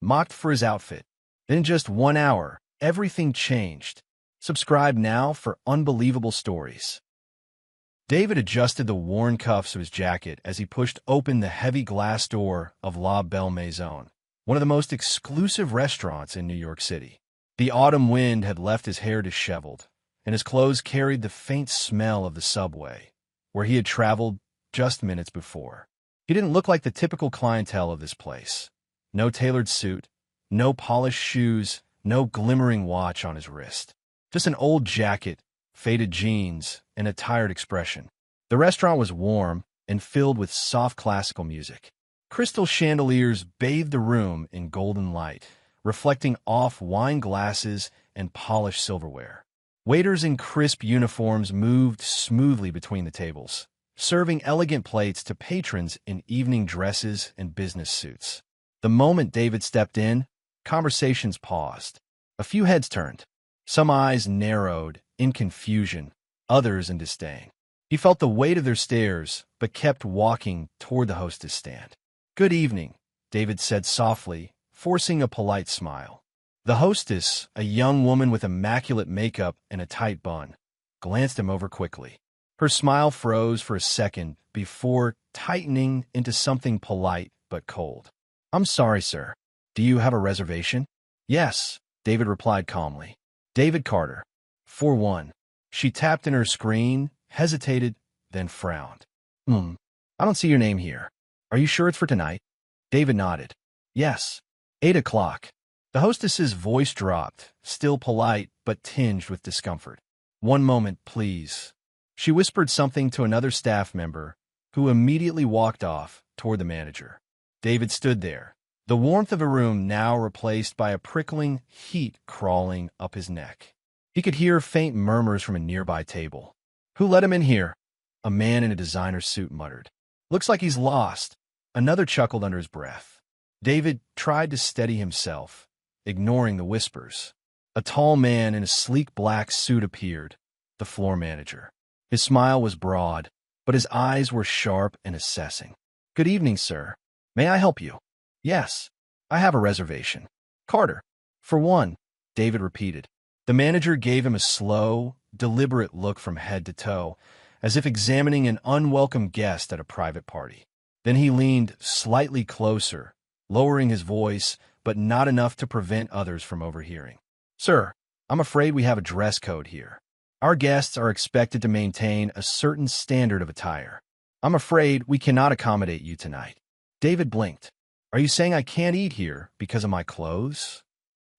mocked for his outfit. In just 1 hour, everything changed. Subscribe now for unbelievable stories. David adjusted the worn cuffs of his jacket as he pushed open the heavy glass door of La Belle Maison, one of the most exclusive restaurants in New York City. The autumn wind had left his hair disheveled, and his clothes carried the faint smell of the subway, where he had traveled just minutes before. He didn't look like the typical clientele of this place. No tailored suit, no polished shoes, no glimmering watch on his wrist. Just an old jacket, faded jeans, and a tired expression. The restaurant was warm and filled with soft classical music. Crystal chandeliers bathed the room in golden light, reflecting off wine glasses and polished silverware. Waiters in crisp uniforms moved smoothly between the tables, serving elegant plates to patrons in evening dresses and business suits. The moment David stepped in, conversations paused. A few heads turned. Some eyes narrowed in confusion, others in disdain. He felt the weight of their stares, but kept walking toward the hostess stand. "Good evening," David said softly, forcing a polite smile. The hostess, a young woman with immaculate makeup and a tight bun, glanced him over quickly. Her smile froze for a second before tightening into something polite but cold. "I'm sorry, sir. Do you have a reservation?" "Yes," David replied calmly. "David Carter. 4-1. She tapped in her screen, hesitated, then frowned. I don't see your name here. Are you sure it's for tonight?" David nodded. "Yes. 8 o'clock. The hostess's voice dropped, still polite but tinged with discomfort. "One moment, please." She whispered something to another staff member, who immediately walked off toward the manager. David stood there, the warmth of a room now replaced by a prickling heat crawling up his neck. He could hear faint murmurs from a nearby table. "Who let him in here?" A man in a designer suit muttered. "Looks like he's lost." Another chuckled under his breath. David tried to steady himself, ignoring the whispers. A tall man in a sleek black suit appeared, the floor manager. His smile was broad, but his eyes were sharp and assessing. "Good evening, sir. May I help you?" "Yes, I have a reservation." "Carter. For 1, David repeated. The manager gave him a slow, deliberate look from head to toe, as if examining an unwelcome guest at a private party. Then he leaned slightly closer, lowering his voice, but not enough to prevent others from overhearing. "Sir, I'm afraid we have a dress code here. Our guests are expected to maintain a certain standard of attire. I'm afraid we cannot accommodate you tonight." David blinked. "Are you saying I can't eat here because of my clothes?"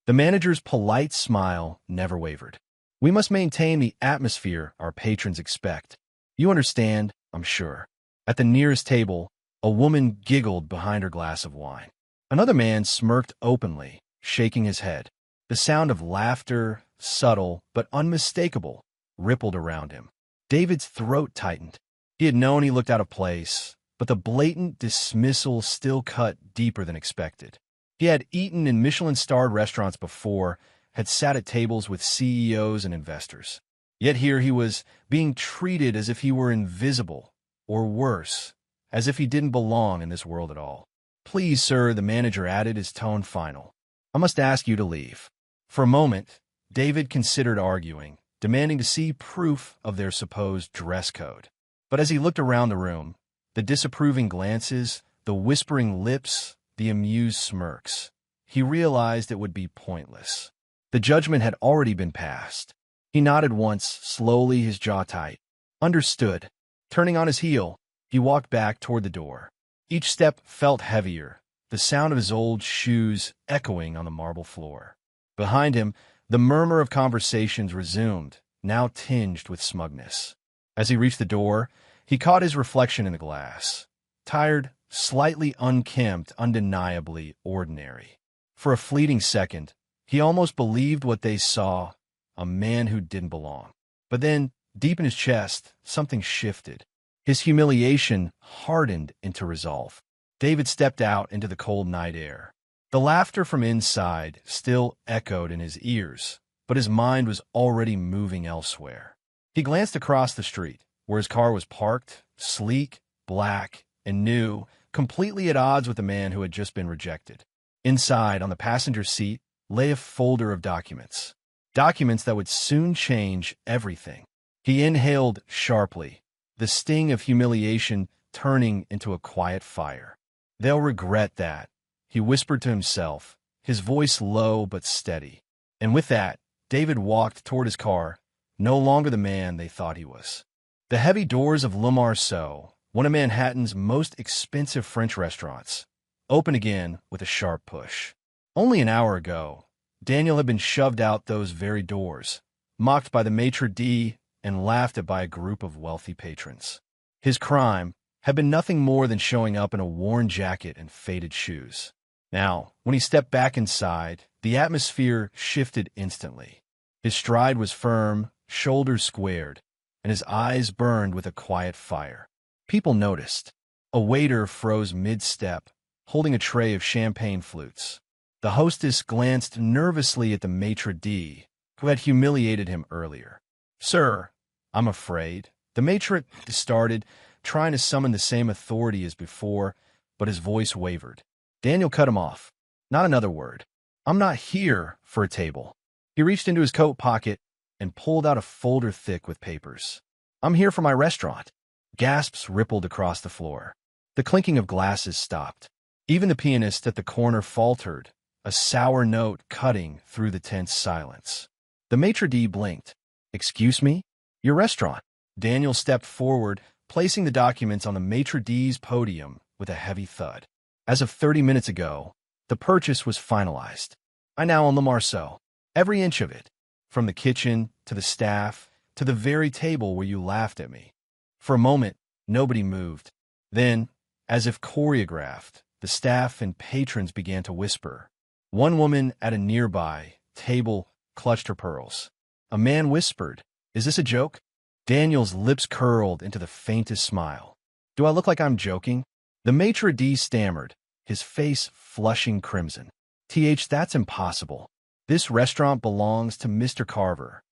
The manager's polite smile never wavered. "We must maintain the atmosphere our patrons expect. You understand, I'm sure." At the nearest table, a woman giggled behind her glass of wine. Another man smirked openly, shaking his head. The sound of laughter, subtle but unmistakable, rippled around him. David's throat tightened. He had known he looked out of place, but the blatant dismissal still cut deeper than expected. He had eaten in Michelin-starred restaurants before, had sat at tables with CEOs and investors. Yet here he was being treated as if he were invisible, or worse, as if he didn't belong in this world at all. "Please, sir," the manager added, his tone final. "I must ask you to leave." For a moment, David considered arguing, demanding to see proof of their supposed dress code. But as he looked around the room, the disapproving glances, the whispering lips, the amused smirks, he realized it would be pointless. The judgment had already been passed. He nodded once, slowly, his jaw tight. "Understood." Turning on his heel, he walked back toward the door. Each step felt heavier, the sound of his old shoes echoing on the marble floor. Behind him, the murmur of conversations resumed, now tinged with smugness. As he reached the door, he caught his reflection in the glass. Tired, slightly unkempt, undeniably ordinary. For a fleeting second, he almost believed what they saw, a man who didn't belong. But then, deep in his chest, something shifted. His humiliation hardened into resolve. David stepped out into the cold night air. The laughter from inside still echoed in his ears, but his mind was already moving elsewhere. He glanced across the street, where his car was parked, sleek, black, and new, completely at odds with the man who had just been rejected. Inside, on the passenger seat, lay a folder of documents. Documents that would soon change everything. He inhaled sharply, the sting of humiliation turning into a quiet fire. They'll regret that, he whispered to himself, his voice low but steady. And with that, David walked toward his car, no longer the man they thought he was. The heavy doors of Le Marceau, one of Manhattan's most expensive French restaurants, opened again with a sharp push. Only an hour ago, Daniel had been shoved out those very doors, mocked by the maitre d' and laughed at by a group of wealthy patrons. His crime had been nothing more than showing up in a worn jacket and faded shoes. Now, when he stepped back inside, the atmosphere shifted instantly. His stride was firm, shoulders squared, and his eyes burned with a quiet fire. People noticed. A waiter froze mid-step, holding a tray of champagne flutes. The hostess glanced nervously at the maitre d', who had humiliated him earlier. "Sir, I'm afraid." The maitre d' started, trying to summon the same authority as before, but his voice wavered. Daniel cut him off. "Not another word. I'm not here for a table." He reached into his coat pocket and pulled out a folder thick with papers. "I'm here for my restaurant." Gasps rippled across the floor. The clinking of glasses stopped. Even the pianist at the corner faltered, a sour note cutting through the tense silence. The maitre d' blinked. "Excuse me? Your restaurant?" Daniel stepped forward, placing the documents on the maitre d's podium with a heavy thud. As of 30 minutes ago, the purchase was finalized. I now own Le Marceau. Every inch of it. From the kitchen, to the staff, to the very table where you laughed at me. For a moment, nobody moved. Then, as if choreographed, the staff and patrons began to whisper. One woman at a nearby table clutched her pearls. A man whispered, "Is this a joke?" Daniel's lips curled into the faintest smile. "Do I look like I'm joking?" The maitre d' stammered, his face flushing crimson. That's impossible. This restaurant belongs to Mr. Carver."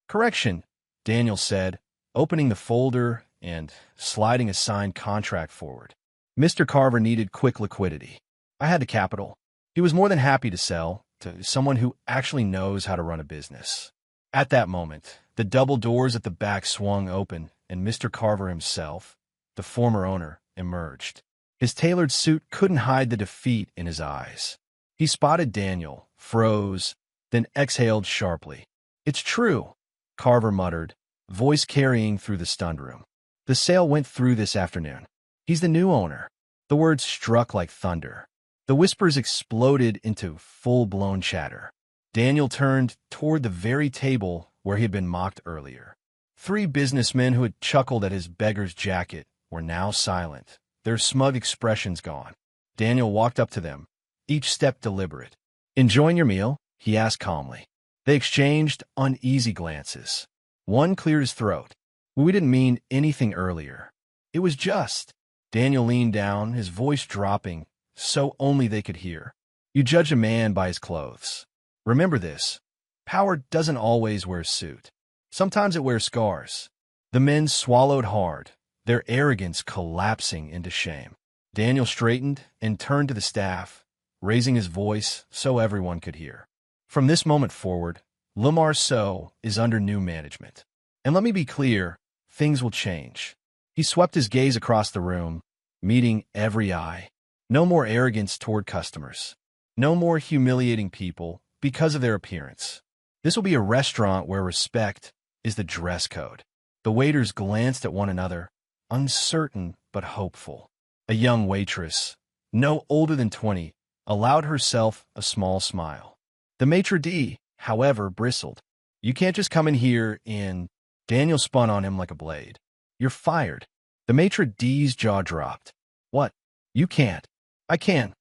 "Correction," Daniel said, opening the folder and sliding a signed contract forward. "Mr. Carver needed quick liquidity. I had the capital. He was more than happy to sell to someone who actually knows how to run a business." At that moment, the double doors at the back swung open, and Mr. Carver himself, the former owner, emerged. His tailored suit couldn't hide the defeat in his eyes. He spotted Daniel, froze, then exhaled sharply. "It's true," Carver muttered, voice carrying through the stunned room. "The sale went through this afternoon. He's the new owner." The words struck like thunder. The whispers exploded into full-blown chatter. Daniel turned toward the very table where he had been mocked earlier. 3 businessmen who had chuckled at his beggar's jacket were now silent, their smug expressions gone. Daniel walked up to them, each step deliberate. "Enjoying your meal?" he asked calmly. They exchanged uneasy glances. One cleared his throat. "We didn't mean anything earlier. It was just." Daniel leaned down, his voice dropping, so only they could hear. "You judge a man by his clothes. Remember this. Power doesn't always wear a suit. Sometimes it wears scars." The men swallowed hard, their arrogance collapsing into shame. Daniel straightened and turned to the staff, raising his voice so everyone could hear. "From this moment forward, Le Marceau is under new management. And let me be clear, things will change." He swept his gaze across the room, meeting every eye. No more arrogance toward customers. No more humiliating people because of their appearance. This will be a restaurant where respect is the dress code. The waiters glanced at one another, uncertain but hopeful. A young waitress, no older than 20, allowed herself a small smile. The maitre d', however, bristled. "You can't just come in here in—" Daniel spun on him like a blade. "You're fired." The maitre d's jaw dropped. "What? You can't." "I can,"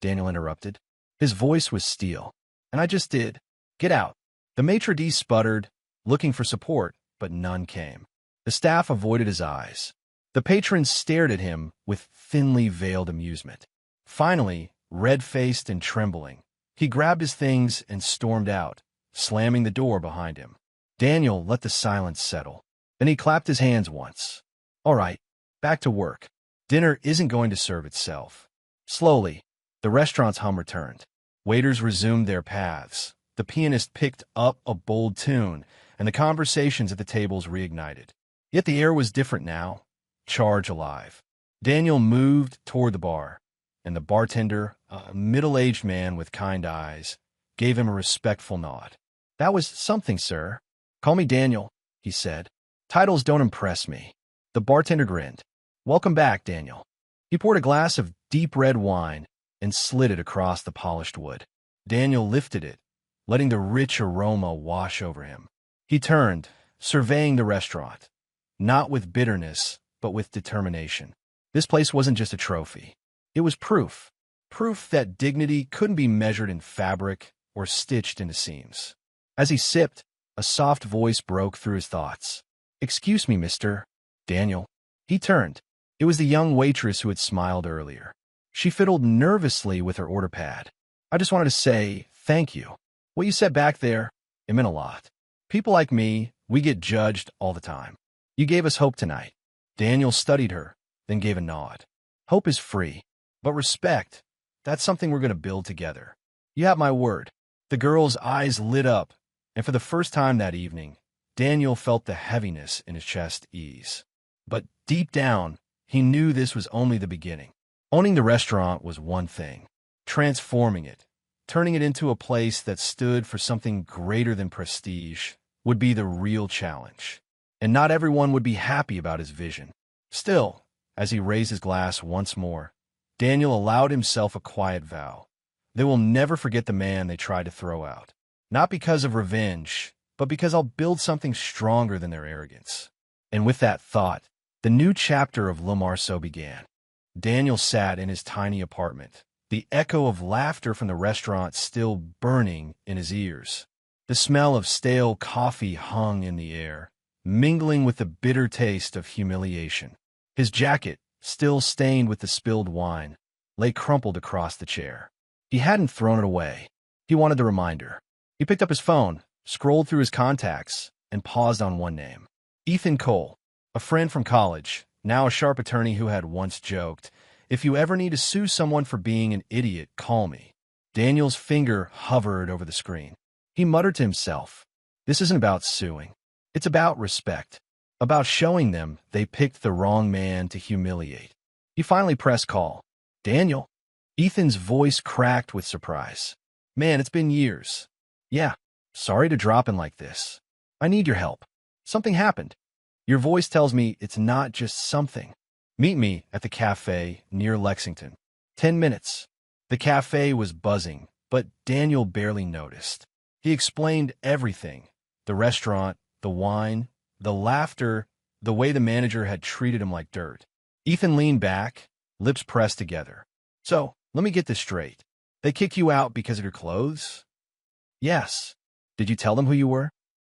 Daniel interrupted. His voice was steel. "And I just did. Get out." The maitre d' sputtered, looking for support, but none came. The staff avoided his eyes. The patrons stared at him with thinly veiled amusement. Finally, red-faced and trembling, he grabbed his things and stormed out, slamming the door behind him. Daniel let the silence settle. Then he clapped his hands once. "All right, back to work. Dinner isn't going to serve itself." Slowly, the restaurant's hum returned. Waiters resumed their paths. The pianist picked up a bold tune, and the conversations at the tables reignited. Yet the air was different now, charge alive. Daniel moved toward the bar, and the bartender, a middle-aged man with kind eyes, gave him a respectful nod. "That was something, sir. Call me Daniel," he said. "Titles don't impress me." The bartender grinned. "Welcome back, Daniel." He poured a glass of deep red wine and slid it across the polished wood. Daniel lifted it, letting the rich aroma wash over him. He turned, surveying the restaurant, not with bitterness, but with determination. This place wasn't just a trophy. It was proof. Proof that dignity couldn't be measured in fabric or stitched into seams. As he sipped, a soft voice broke through his thoughts. "Excuse me, Mr. Daniel." He turned. It was the young waitress who had smiled earlier. She fiddled nervously with her order pad. "I just wanted to say thank you. What you said back there, it meant a lot. People like me, we get judged all the time. You gave us hope tonight." Daniel studied her, then gave a nod. "Hope is free, but respect, that's something we're going to build together. You have my word." The girl's eyes lit up, and for the first time that evening, Daniel felt the heaviness in his chest ease. But deep down, he knew this was only the beginning. Owning the restaurant was one thing. Transforming it, turning it into a place that stood for something greater than prestige, would be the real challenge. And not everyone would be happy about his vision. Still, as he raised his glass once more, Daniel allowed himself a quiet vow. They will never forget the man they tried to throw out. Not because of revenge, but because I'll build something stronger than their arrogance. And with that thought, the new chapter of Le Marceau began. Daniel sat in his tiny apartment, the echo of laughter from the restaurant still burning in his ears. The smell of stale coffee hung in the air, mingling with the bitter taste of humiliation. His jacket, still stained with the spilled wine, lay crumpled across the chair. He hadn't thrown it away. He wanted the reminder. He picked up his phone, scrolled through his contacts, and paused on one name. Ethan Cole, a friend from college, now a sharp attorney who had once joked, "If you ever need to sue someone for being an idiot, call me." Daniel's finger hovered over the screen. He muttered to himself, "This isn't about suing. It's about respect, about showing them they picked the wrong man to humiliate." He finally pressed call. "Daniel?" Ethan's voice cracked with surprise. "Man, it's been years." "Yeah, sorry to drop in like this. I need your help. Something happened. Your voice tells me it's not just something. Meet me at the cafe near Lexington. 10 minutes. The cafe was buzzing, but Daniel barely noticed. He explained everything. The restaurant, the wine, the laughter, the way the manager had treated him like dirt. Ethan leaned back, lips pressed together. "So, let me get this straight. They kick you out because of your clothes?" "Yes." "Did you tell them who you were?"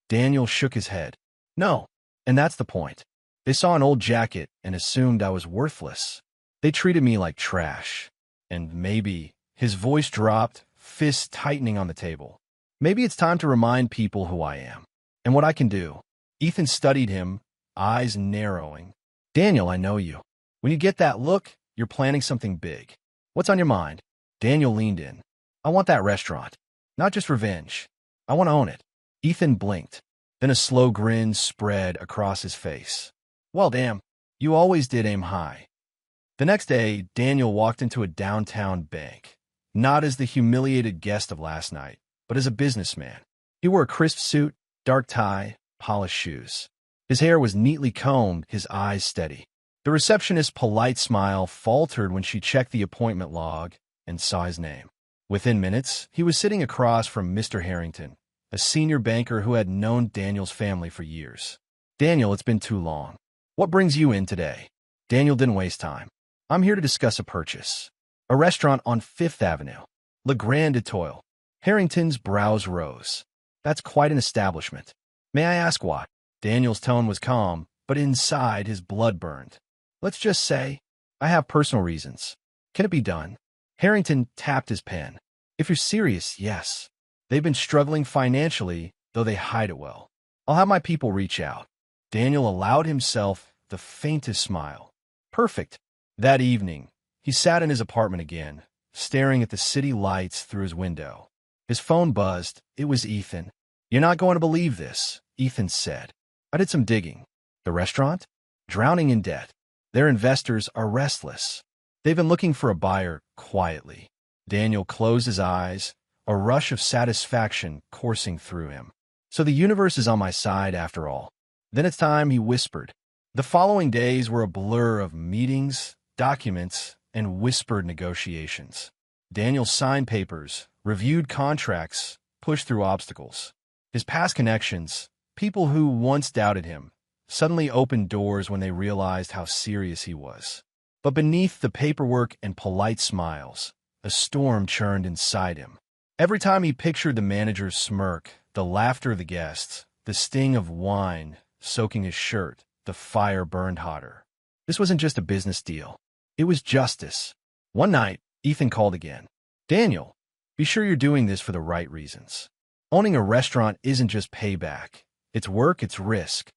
Daniel shook his head. "No, and that's the point. They saw an old jacket and assumed I was worthless. They treated me like trash. And maybe," his voice dropped, fists tightening on the table, "maybe it's time to remind people who I am and what I can do." Ethan studied him, eyes narrowing. "Daniel, I know you. When you get that look, you're planning something big. What's on your mind?" Daniel leaned in. "I want that restaurant. Not just revenge. I want to own it." Ethan blinked. Then a slow grin spread across his face. "Well, damn, you always did aim high." The next day, Daniel walked into a downtown bank, not as the humiliated guest of last night, but as a businessman. He wore a crisp suit, dark tie, polished shoes. His hair was neatly combed, his eyes steady. The receptionist's polite smile faltered when she checked the appointment log and saw his name. Within minutes, he was sitting across from Mr. Harrington, a senior banker who had known Daniel's family for years. "Daniel, it's been too long. What brings you in today?" Daniel didn't waste time. "I'm here to discuss a purchase. A restaurant on Fifth Avenue. Le Grand Etoile." Harrington's brows rose. "That's quite an establishment. May I ask why?" Daniel's tone was calm, but inside his blood burned. "Let's just say, I have personal reasons. Can it be done?" Harrington tapped his pen. "If you're serious, yes. They've been struggling financially, though they hide it well. I'll have my people reach out." Daniel allowed himself the faintest smile. "Perfect." That evening, he sat in his apartment again, staring at the city lights through his window. His phone buzzed. It was Ethan. "You're not going to believe this," Ethan said. "I did some digging. The restaurant? Drowning in debt. Their investors are restless. They've been looking for a buyer quietly." Daniel closed his eyes, a rush of satisfaction coursing through him. "So the universe is on my side after all." Then it's time, he whispered. The following days were a blur of meetings, documents, and whispered negotiations. Daniel signed papers, reviewed contracts, pushed through obstacles. His past connections, people who once doubted him, suddenly opened doors when they realized how serious he was. But beneath the paperwork and polite smiles, a storm churned inside him. Every time he pictured the manager's smirk, the laughter of the guests, the sting of wine soaking his shirt, the fire burned hotter. This wasn't just a business deal. It was justice. One night, Ethan called again. "Daniel, be sure you're doing this for the right reasons. Owning a restaurant isn't just payback. It's work, it's risk."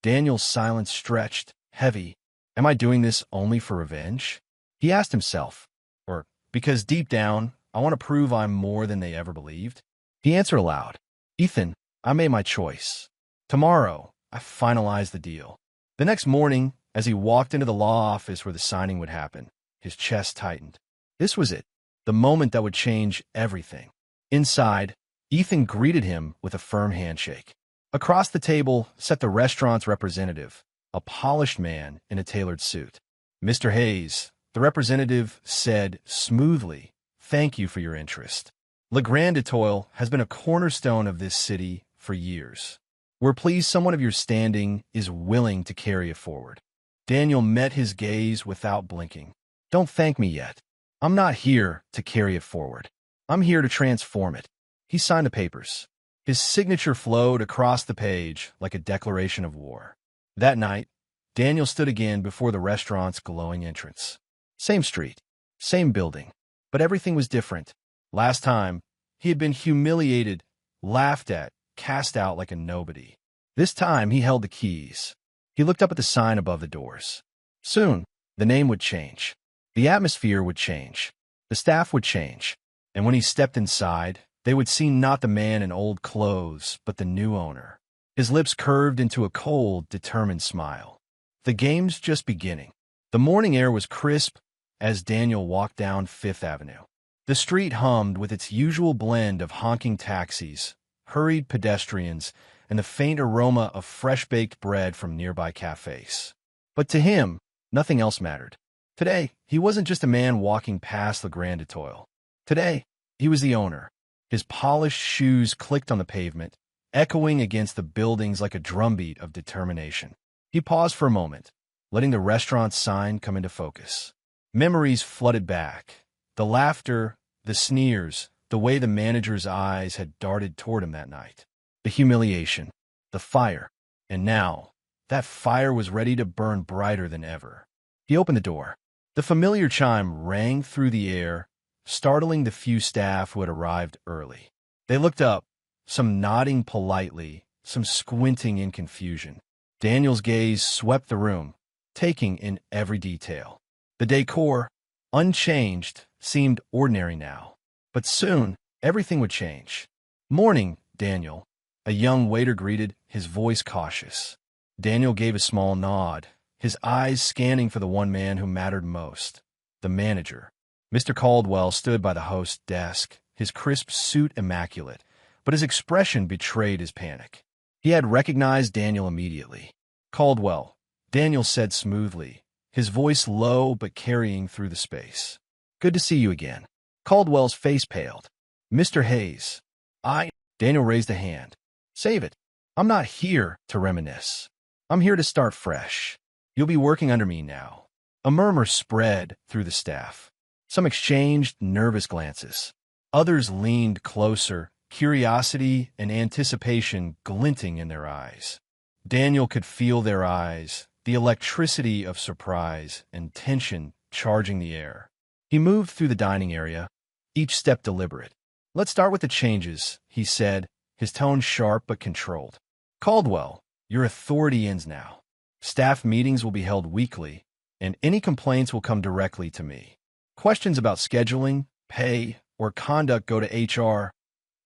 Daniel's silence stretched, heavy. Am I doing this only for revenge? He asked himself. Or because deep down, I want to prove I'm more than they ever believed? He answered aloud. "Ethan, I made my choice. Tomorrow, I finalized the deal." The next morning, as he walked into the law office where the signing would happen, his chest tightened. This was it, the moment that would change everything. Inside, Ethan greeted him with a firm handshake. Across the table sat the restaurant's representative, a polished man in a tailored suit. "Mr. Hayes," the representative said smoothly, "thank you for your interest. Le Grand Etoile has been a cornerstone of this city for years. We're pleased someone of your standing is willing to carry it forward." Daniel met his gaze without blinking. "Don't thank me yet. I'm not here to carry it forward. I'm here to transform it." He signed the papers. His signature flowed across the page like a declaration of war. That night, Daniel stood again before the restaurant's glowing entrance. Same street, same building, but everything was different. Last time, he had been humiliated, laughed at, cast out like a nobody. This time, he held the keys. He looked up at the sign above the doors. Soon, the name would change. The atmosphere would change. The staff would change. And when he stepped inside, they would see not the man in old clothes, but the new owner. His lips curved into a cold, determined smile. The game's just beginning. The morning air was crisp as Daniel walked down Fifth Avenue. The street hummed with its usual blend of honking taxis, hurried pedestrians, and the faint aroma of fresh-baked bread from nearby cafes. But to him, nothing else mattered. Today, he wasn't just a man walking past Le Grand Etoile. Today, he was the owner. His polished shoes clicked on the pavement, echoing against the buildings like a drumbeat of determination. He paused for a moment, letting the restaurant's sign come into focus. Memories flooded back. The laughter, the sneers, the way the manager's eyes had darted toward him that night. The humiliation, the fire. And now, that fire was ready to burn brighter than ever. He opened the door. The familiar chime rang through the air, startling the few staff who had arrived early. They looked up, some nodding politely, some squinting in confusion. Daniel's gaze swept the room, taking in every detail. The decor, unchanged, seemed ordinary now. But soon, everything would change. "Morning, Daniel," a young waiter greeted, his voice cautious. Daniel gave a small nod, his eyes scanning for the one man who mattered most, the manager. Mr. Caldwell stood by the host's desk, his crisp suit immaculate, but his expression betrayed his panic. He had recognized Daniel immediately. "Caldwell," Daniel said smoothly, his voice low but carrying through the space. "Good to see you again." Caldwell's face paled. "Mr. Hayes." Daniel raised a hand. "Save it. I'm not here to reminisce. I'm here to start fresh. You'll be working under me now." A murmur spread through the staff. Some exchanged nervous glances. Others leaned closer, curiosity and anticipation glinting in their eyes. Daniel could feel their eyes, the electricity of surprise and tension charging the air. He moved through the dining area, each step deliberate. "Let's start with the changes," he said, his tone sharp but controlled. "Caldwell, your authority ends now. Staff meetings will be held weekly, and any complaints will come directly to me. Questions about scheduling, pay, or conduct go to HR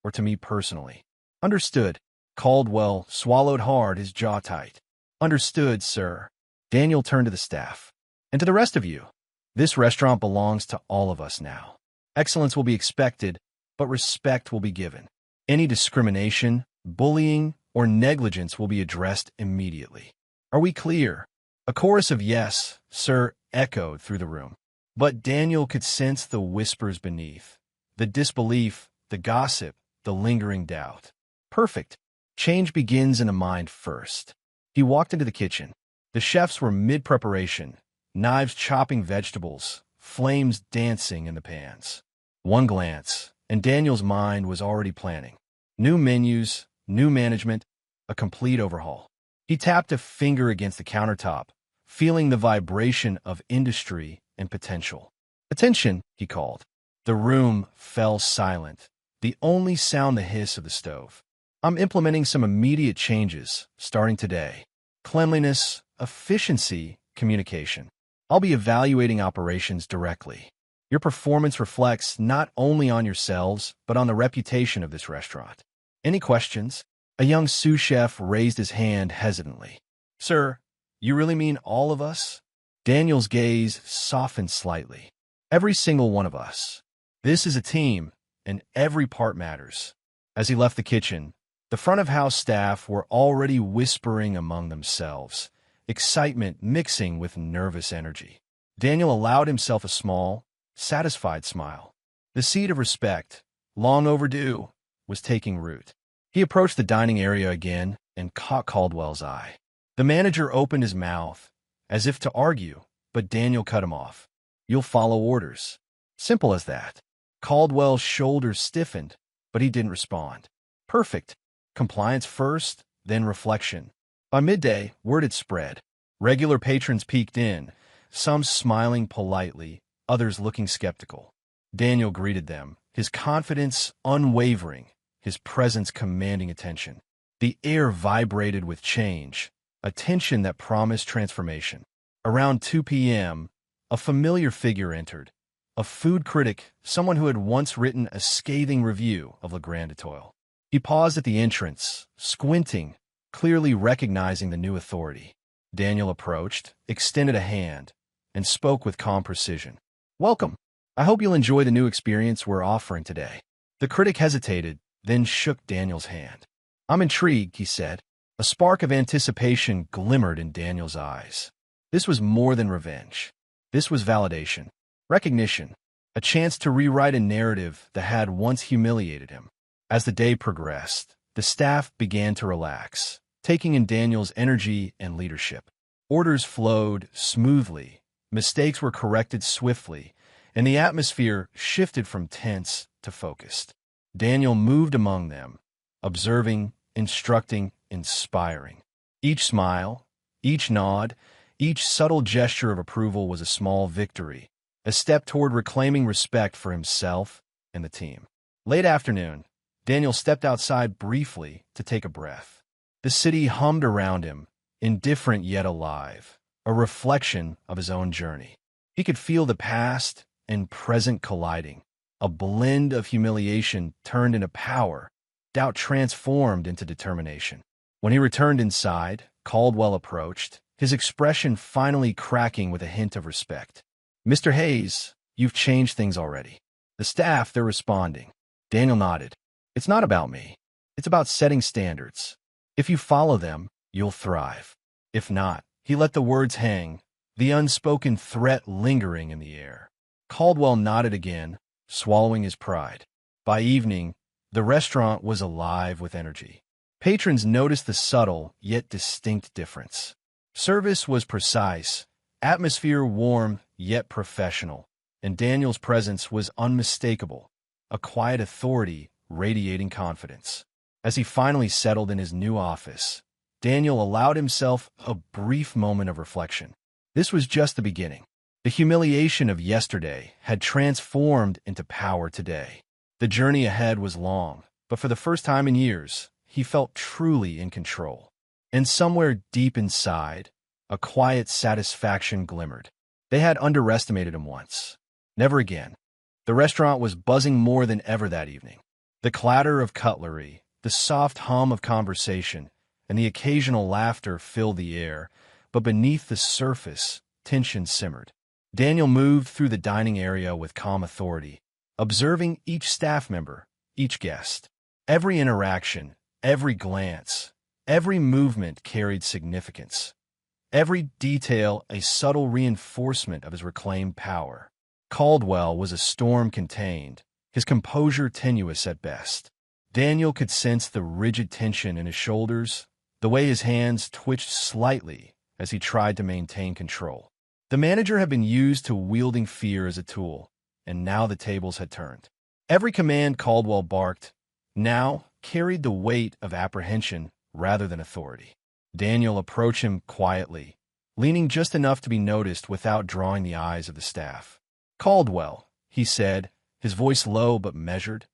or to me personally. Understood. Caldwell swallowed hard, his jaw tight. Understood, sir. Daniel turned to the staff. And to the rest of you. This restaurant belongs to all of us now. Excellence will be expected, but respect will be given. Any discrimination, bullying, or negligence will be addressed immediately. Are we clear? A chorus of yes, sir, echoed through the room. But Daniel could sense the whispers beneath, the disbelief, the gossip, the lingering doubt. Perfect. Change begins in the mind first. He walked into the kitchen. The chefs were mid-preparation, knives chopping vegetables, flames dancing in the pans. One glance, and Daniel's mind was already planning. New menus, new management, a complete overhaul. He tapped a finger against the countertop, feeling the vibration of industry and potential. Attention, he called. The room fell silent, the only sound the hiss of the stove. I'm implementing some immediate changes, starting today. Cleanliness, efficiency, communication. I'll be evaluating operations directly. Your performance reflects not only on yourselves, but on the reputation of this restaurant. Any questions? A young sous chef raised his hand hesitantly. Sir, you really mean all of us? Daniel's gaze softened slightly. Every single one of us. This is a team, and every part matters. As he left the kitchen, the front-of-house staff were already whispering among themselves, excitement mixing with nervous energy. Daniel allowed himself a small, satisfied smile. The seed of respect, long overdue, was taking root. He approached the dining area again and caught Caldwell's eye. The manager opened his mouth, as if to argue, but Daniel cut him off. You'll follow orders. Simple as that. Caldwell's shoulders stiffened, but he didn't respond. Perfect. Compliance first, then reflection. By midday, word had spread. Regular patrons peeked in, some smiling politely, others looking skeptical. Daniel greeted them, his confidence unwavering, his presence commanding attention. The air vibrated with change, a tension that promised transformation. Around 2 p.m., a familiar figure entered, a food critic, someone who had once written a scathing review of Le Grand Étoile. He paused at the entrance, squinting, clearly recognizing the new authority. Daniel approached, extended a hand, and spoke with calm precision. Welcome. I hope you'll enjoy the new experience we're offering today. The critic hesitated, then shook Daniel's hand. I'm intrigued, he said. A spark of anticipation glimmered in Daniel's eyes. This was more than revenge. This was validation, recognition, a chance to rewrite a narrative that had once humiliated him. As the day progressed, the staff began to relax, taking in Daniel's energy and leadership. Orders flowed smoothly, mistakes were corrected swiftly, and the atmosphere shifted from tense to focused. Daniel moved among them, observing, instructing, inspiring. Each smile, each nod, each subtle gesture of approval was a small victory, a step toward reclaiming respect for himself and the team. Late afternoon, Daniel stepped outside briefly to take a breath. The city hummed around him, indifferent yet alive, a reflection of his own journey. He could feel the past and present colliding, a blend of humiliation turned into power, doubt transformed into determination. When he returned inside, Caldwell approached, his expression finally cracking with a hint of respect. Mr. Hayes, you've changed things already. The staff, they're responding. Daniel nodded. It's not about me. It's about setting standards. If you follow them, you'll thrive. If not, he let the words hang, the unspoken threat lingering in the air. Caldwell nodded again, swallowing his pride. By evening, the restaurant was alive with energy. Patrons noticed the subtle yet distinct difference. Service was precise, atmosphere warm yet professional, and Daniel's presence was unmistakable, a quiet authority radiating confidence. As he finally settled in his new office, Daniel allowed himself a brief moment of reflection. This was just the beginning. The humiliation of yesterday had transformed into power today. The journey ahead was long, but for the first time in years, he felt truly in control. And somewhere deep inside, a quiet satisfaction glimmered. They had underestimated him once. Never again. The restaurant was buzzing more than ever that evening. The clatter of cutlery, the soft hum of conversation, and the occasional laughter filled the air, but beneath the surface, tension simmered. Daniel moved through the dining area with calm authority, observing each staff member, each guest. Every interaction, every glance, every movement carried significance. Every detail a subtle reinforcement of his reclaimed power. Caldwell was a storm contained, his composure tenuous at best. Daniel could sense the rigid tension in his shoulders, the way his hands twitched slightly as he tried to maintain control. The manager had been used to wielding fear as a tool, and now the tables had turned. Every command Caldwell barked now carried the weight of apprehension rather than authority. Daniel approached him quietly, leaning just enough to be noticed without drawing the eyes of the staff. "Caldwell," he said, his voice low but measured,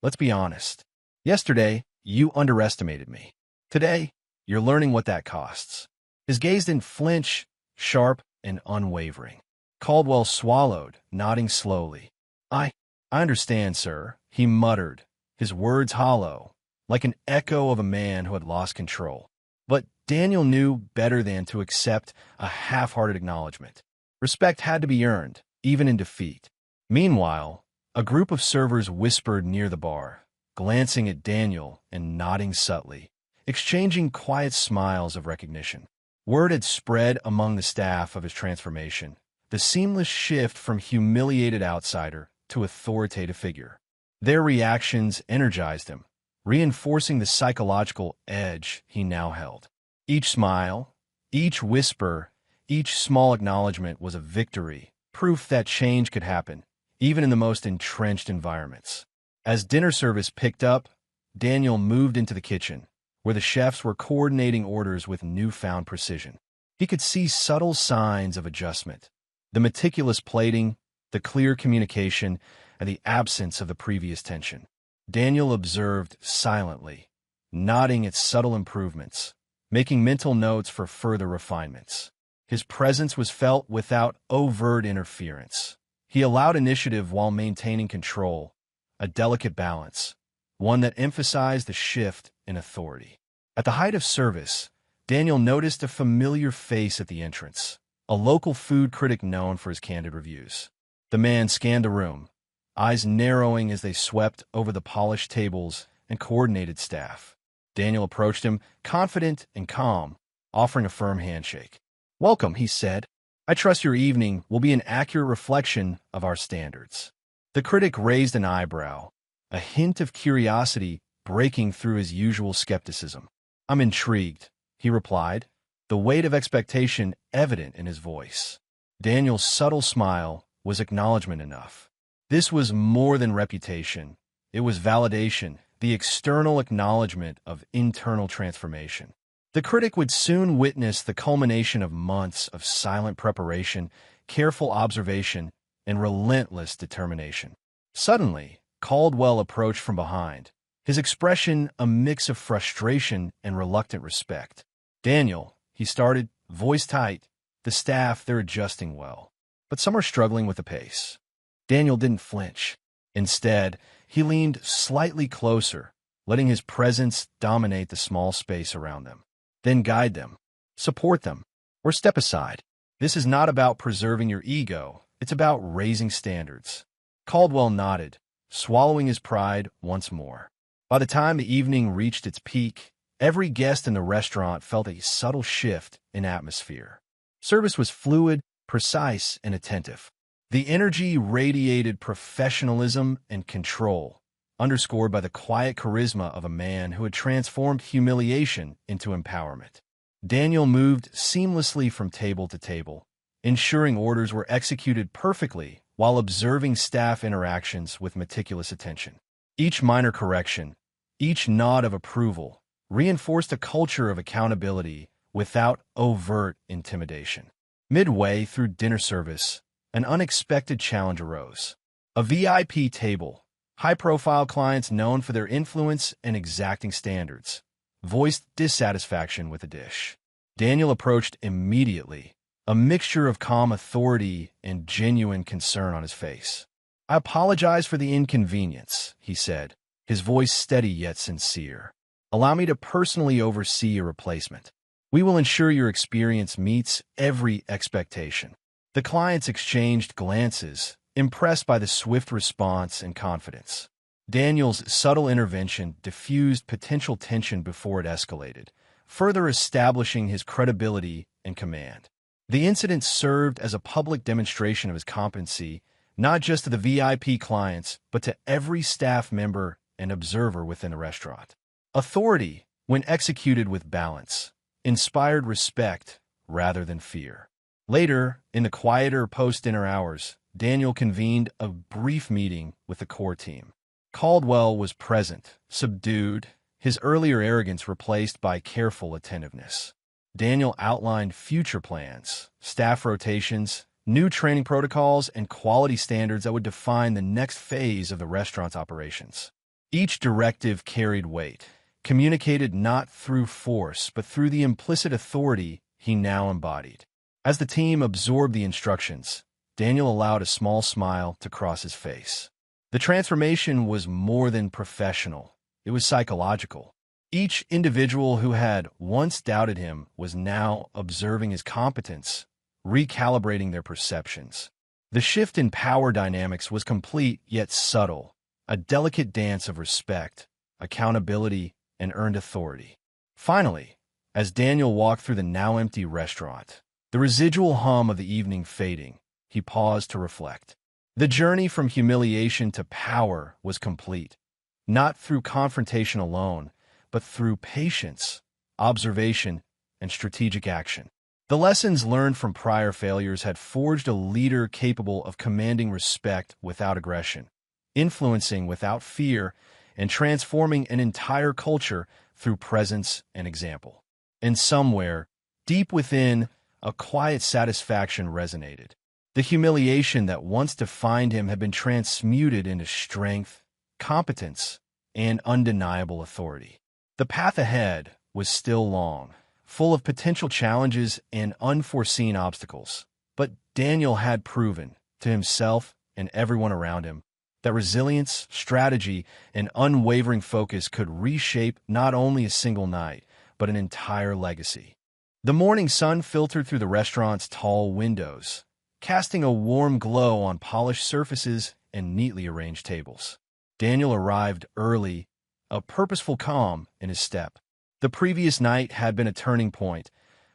"let's be honest. Yesterday, you underestimated me. Today, you're learning what that costs." His gaze didn't flinch, sharp and unwavering. Caldwell swallowed, nodding slowly. I understand, sir," he muttered, his words hollow, like an echo of a man who had lost control. But Daniel knew better than to accept a half-hearted acknowledgement. Respect had to be earned, even in defeat. Meanwhile, a group of servers whispered near the bar, glancing at Daniel and nodding subtly, exchanging quiet smiles of recognition. Word had spread among the staff of his transformation, the seamless shift from humiliated outsider to authoritative figure. Their reactions energized him, reinforcing the psychological edge he now held. Each smile, each whisper, each small acknowledgement was a victory, proof that change could happen, even in the most entrenched environments. As dinner service picked up, Daniel moved into the kitchen, where the chefs were coordinating orders with newfound precision. He could see subtle signs of adjustment: the meticulous plating, the clear communication, and the absence of the previous tension. Daniel observed silently, nodding at subtle improvements, making mental notes for further refinements. His presence was felt without overt interference. He allowed initiative while maintaining control, a delicate balance, one that emphasized the shift in authority. At the height of service, Daniel noticed a familiar face at the entrance, a local food critic known for his candid reviews. The man scanned the room, eyes narrowing as they swept over the polished tables and coordinated staff. Daniel approached him, confident and calm, offering a firm handshake. "Welcome," he said. "I trust your evening will be an accurate reflection of our standards." The critic raised an eyebrow, a hint of curiosity breaking through his usual skepticism. "I'm intrigued," he replied, the weight of expectation evident in his voice. Daniel's subtle smile was acknowledgement enough. This was more than reputation. It was validation, the external acknowledgement of internal transformation. The critic would soon witness the culmination of months of silent preparation, careful observation, and relentless determination. Suddenly, Caldwell approached from behind, his expression a mix of frustration and reluctant respect. "Daniel," he started, voice tight, "the staff, they're adjusting well, but some are struggling with the pace." Daniel didn't flinch. Instead, he leaned slightly closer, letting his presence dominate the small space around them. "Then guide them, support them, or step aside. This is not about preserving your ego, it's about raising standards." Caldwell nodded, swallowing his pride once more. By the time the evening reached its peak, every guest in the restaurant felt a subtle shift in atmosphere. Service was fluid, precise, and attentive. The energy radiated professionalism and control, underscored by the quiet charisma of a man who had transformed humiliation into empowerment. Daniel moved seamlessly from table to table, ensuring orders were executed perfectly while observing staff interactions with meticulous attention. Each minor correction, each nod of approval, reinforced a culture of accountability without overt intimidation. Midway through dinner service, an unexpected challenge arose. A VIP table, high-profile clients known for their influence and exacting standards, voiced dissatisfaction with the dish. Daniel approached immediately, a mixture of calm authority and genuine concern on his face. "I apologize for the inconvenience," he said, his voice steady yet sincere. "Allow me to personally oversee your replacement. We will ensure your experience meets every expectation." The clients exchanged glances, impressed by the swift response and confidence. Daniel's subtle intervention diffused potential tension before it escalated, further establishing his credibility and command. The incident served as a public demonstration of his competency, not just to the VIP clients, but to every staff member and observer within the restaurant. Authority, when executed with balance, inspired respect rather than fear. Later, in the quieter post-dinner hours, Daniel convened a brief meeting with the core team. Caldwell was present, subdued, his earlier arrogance replaced by careful attentiveness. Daniel outlined future plans, staff rotations, new training protocols, and quality standards that would define the next phase of the restaurant's operations. Each directive carried weight, communicated not through force, but through the implicit authority he now embodied. As the team absorbed the instructions, Daniel allowed a small smile to cross his face. The transformation was more than professional. It was psychological. Each individual who had once doubted him was now observing his competence, recalibrating their perceptions. The shift in power dynamics was complete yet subtle, a delicate dance of respect, accountability, and earned authority. Finally, as Daniel walked through the now empty restaurant, the residual hum of the evening fading, he paused to reflect. The journey from humiliation to power was complete, not through confrontation alone, but through patience, observation, and strategic action. The lessons learned from prior failures had forged a leader capable of commanding respect without aggression, influencing without fear, and transforming an entire culture through presence and example. And somewhere, deep within, a quiet satisfaction resonated. The humiliation that once defined him had been transmuted into strength, competence, and undeniable authority. The path ahead was still long, full of potential challenges and unforeseen obstacles. But Daniel had proven, to himself and everyone around him, that resilience, strategy, and unwavering focus could reshape not only a single night, but an entire legacy. The morning sun filtered through the restaurant's tall windows, casting a warm glow on polished surfaces and neatly arranged tables. Daniel arrived early, a purposeful calm in his step. The previous night had been a turning point,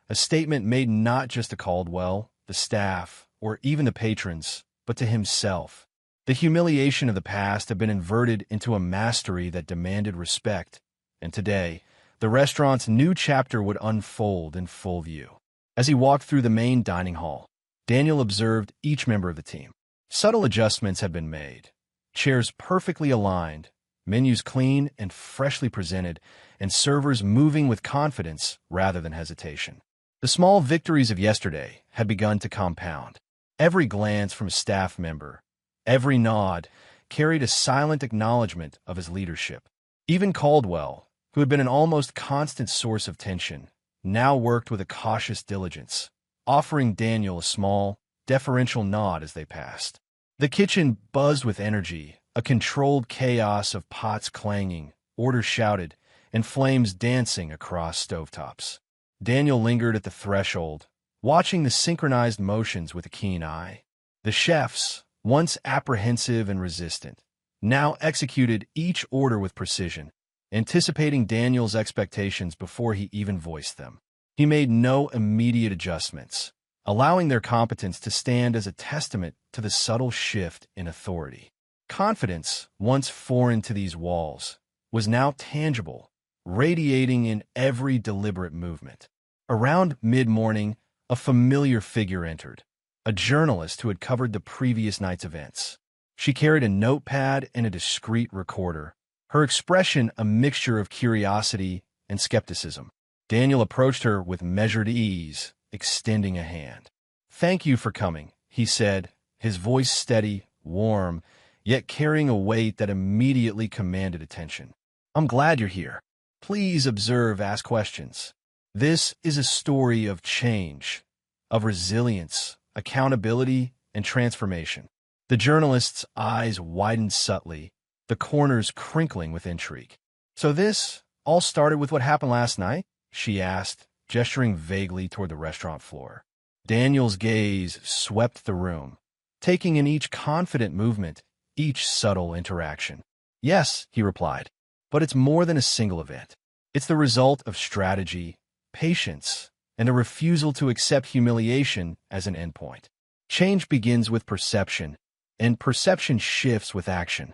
a statement made not just to Caldwell, the staff, or even the patrons, but to himself. The humiliation of the past had been inverted into a mastery that demanded respect, and today, the restaurant's new chapter would unfold in full view. As he walked through the main dining hall, Daniel observed each member of the team. Subtle adjustments had been made. Chairs perfectly aligned, menus clean and freshly presented, and servers moving with confidence rather than hesitation. The small victories of yesterday had begun to compound. Every glance from a staff member, every nod, carried a silent acknowledgement of his leadership. Even Caldwell, who had been an almost constant source of tension, now worked with a cautious diligence, offering Daniel a small, deferential nod as they passed. The kitchen buzzed with energy, a controlled chaos of pots clanging, orders shouted, and flames dancing across stovetops. Daniel lingered at the threshold, watching the synchronized motions with a keen eye. The chefs, once apprehensive and resistant, now executed each order with precision, anticipating Daniel's expectations before he even voiced them. He made no immediate adjustments, allowing their competence to stand as a testament to the subtle shift in authority. Confidence, once foreign to these walls, was now tangible, radiating in every deliberate movement. Around mid-morning, a familiar figure entered, a journalist who had covered the previous night's events. She carried a notepad and a discreet recorder, her expression a mixture of curiosity and skepticism. Daniel approached her with measured ease, extending a hand. "Thank you for coming," he said, his voice steady, warm, yet carrying a weight that immediately commanded attention. "I'm glad you're here. Please observe, ask questions. This is a story of change, of resilience, accountability, and transformation. The journalist's eyes widened subtly, the corners crinkling with intrigue. "So this all started with what happened last night?" she asked, gesturing vaguely toward the restaurant floor. Daniel's gaze swept the room, taking in each confident movement, each subtle interaction. "Yes," he replied, "but it's more than a single event. It's the result of strategy, patience, and a refusal to accept humiliation as an endpoint. Change begins with perception, and perception shifts with action."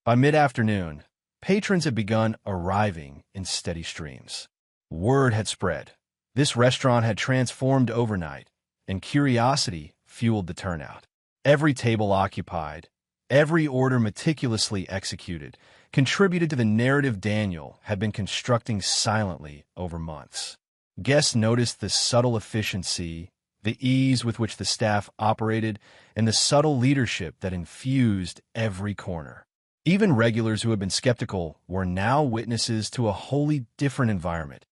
By mid-afternoon, patrons had begun arriving in steady streams. Word had spread. This restaurant had transformed overnight, and curiosity fueled the turnout. Every table occupied, every order meticulously executed, contributed to the narrative Daniel had been constructing silently over months. Guests noticed the subtle efficiency, the ease with which the staff operated, and the subtle leadership that infused every corner. Even regulars who had been skeptical were now witnesses to a wholly different environment,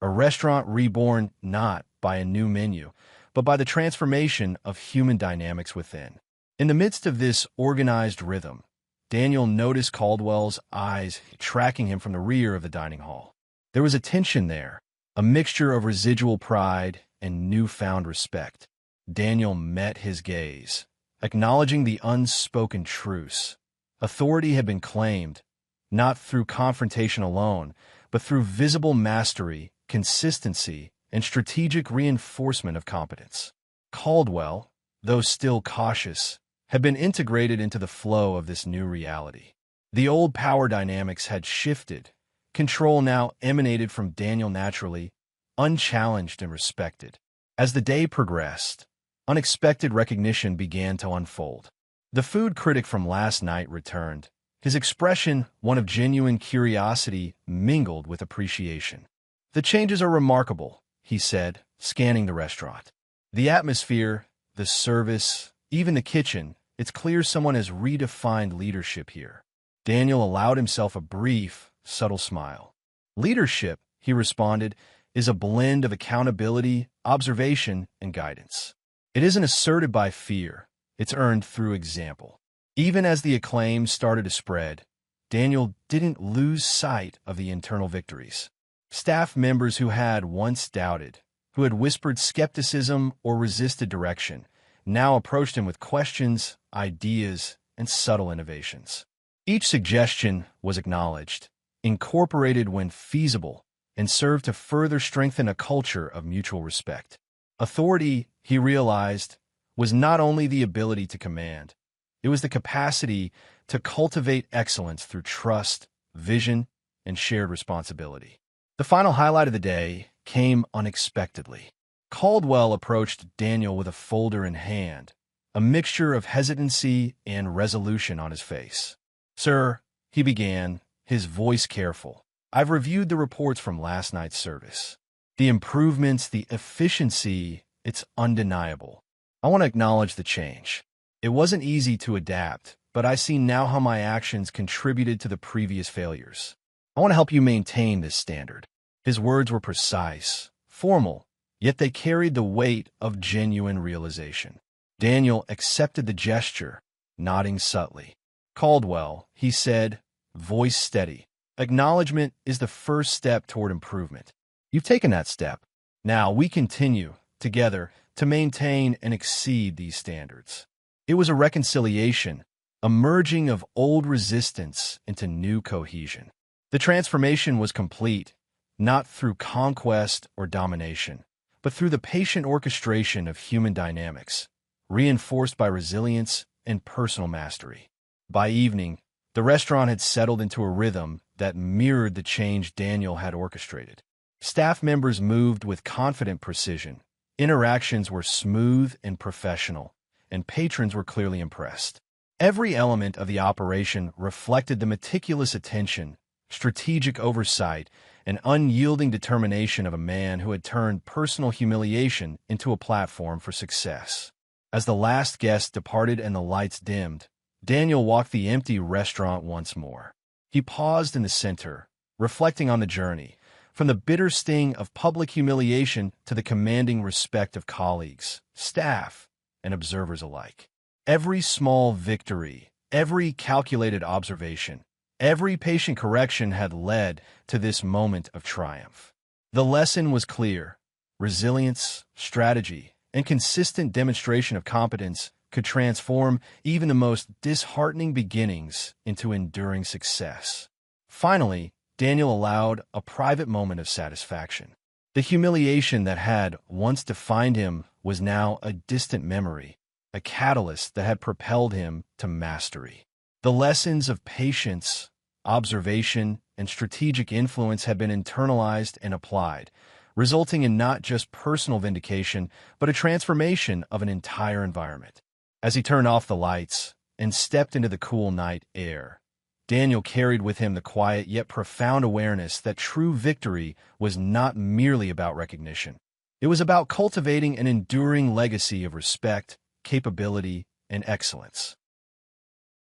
a restaurant reborn not by a new menu, but by the transformation of human dynamics within. In the midst of this organized rhythm, Daniel noticed Caldwell's eyes tracking him from the rear of the dining hall. There was a tension there, a mixture of residual pride and newfound respect. Daniel met his gaze, acknowledging the unspoken truce. Authority had been claimed, not through confrontation alone, but through visible mastery, consistency, and strategic reinforcement of competence. Caldwell, though still cautious, had been integrated into the flow of this new reality. The old power dynamics had shifted. Control now emanated from Daniel naturally, unchallenged and respected. As the day progressed, unexpected recognition began to unfold. The food critic from last night returned, his expression one of genuine curiosity mingled with appreciation. "The changes are remarkable," he said, scanning the restaurant. "The atmosphere, the service, even the kitchen, it's clear someone has redefined leadership here." Daniel allowed himself a brief, subtle smile. "Leadership," he responded, "is a blend of accountability, observation, and guidance. It isn't asserted by fear, it's earned through example." Even as the acclaim started to spread, Daniel didn't lose sight of the internal victories. Staff members who had once doubted, who had whispered skepticism or resisted direction, now approached him with questions, ideas, and subtle innovations. Each suggestion was acknowledged, incorporated when feasible, and served to further strengthen a culture of mutual respect. Authority, he realized, was not only the ability to command, it was the capacity to cultivate excellence through trust, vision, and shared responsibility. The final highlight of the day came unexpectedly. Caldwell approached Daniel with a folder in hand, a mixture of hesitancy and resolution on his face. "Sir," he began, his voice careful, "I've reviewed the reports from last night's service. The improvements, the efficiency, it's undeniable. I want to acknowledge the change. It wasn't easy to adapt, but I see now how my actions contributed to the previous failures. I want to help you maintain this standard." His words were precise, formal, yet they carried the weight of genuine realization. Daniel accepted the gesture, nodding subtly. "Caldwell," he said, voice steady, "acknowledgement is the first step toward improvement. You've taken that step. Now we continue, together, to maintain and exceed these standards." It was a reconciliation, a merging of old resistance into new cohesion. The transformation was complete, not through conquest or domination, but through the patient orchestration of human dynamics, reinforced by resilience and personal mastery. By evening, the restaurant had settled into a rhythm that mirrored the change Daniel had orchestrated. Staff members moved with confident precision, interactions were smooth and professional, and patrons were clearly impressed. Every element of the operation reflected the meticulous attention, strategic oversight, and unyielding determination of a man who had turned personal humiliation into a platform for success. As the last guest departed and the lights dimmed, Daniel walked the empty restaurant once more. He paused in the center, reflecting on the journey, from the bitter sting of public humiliation to the commanding respect of colleagues, staff, and observers alike. Every small victory, every calculated observation, every patient correction had led to this moment of triumph. The lesson was clear. Resilience, strategy, and consistent demonstration of competence could transform even the most disheartening beginnings into enduring success. Finally, Daniel allowed a private moment of satisfaction. The humiliation that had once defined him was now a distant memory, a catalyst that had propelled him to mastery. The lessons of patience, observation, and strategic influence had been internalized and applied, resulting in not just personal vindication, but a transformation of an entire environment. As he turned off the lights and stepped into the cool night air, Daniel carried with him the quiet yet profound awareness that true victory was not merely about recognition. It was about cultivating an enduring legacy of respect, capability, and excellence.